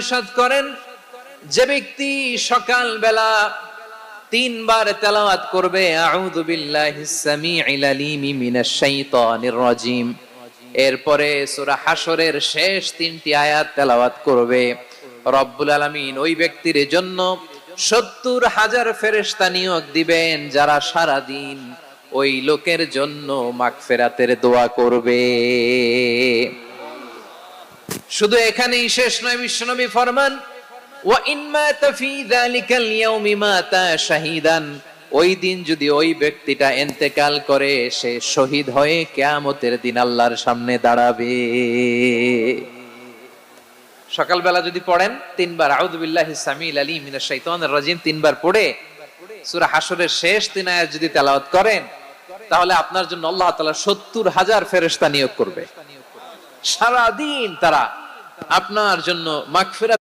ইরশাদ করেন, যে ব্যক্তি সকাল বেলা 3 বার তেলাওয়াত করবে আউযু বিল্লাহিস সামিউল আলিম মিনাশ শাইতানির রাজিম, এরপরে সূরা হাশরের শেষ 3টি আয়াত তেলাওয়াত করবে, রব্বুল আলামিন ওই ব্যক্তির জন্য 70,000 ফেরেশতা নিয়োগ দিবেন যারা সারা দিন ওই লোকের জন্য মাগফিরাতের দোয়া করবে। শুধু এখানেই শেষ নয়, বিশ্বনবী ফরমান ওয়া ইন মাতা ফি যালিকাল ইয়াউমি মাতা শাহীদান, ওই দিন যদি ওই ব্যক্তিটা ইন্তেকাল করে সে শহীদ হয়ে কিয়ামতের দিন আল্লাহর সামনে দাঁড়াবে। সকালবেলা যদি পড়েন 3 বার আউযু বিল্লাহিস সামিউল আলিম মিনাশ শাইতানির রাজিম 3 বার পড়ে সূরা হাশরের শেষ 3 আয়াত যদি তেলাওয়াত করেন, তাহলে আপনার জন্য আল্লাহ তাআলা 70,000 ফেরেশতা নিয়োগ করবে, সারা দিন তারা আপনার জন্য মাগফিরাত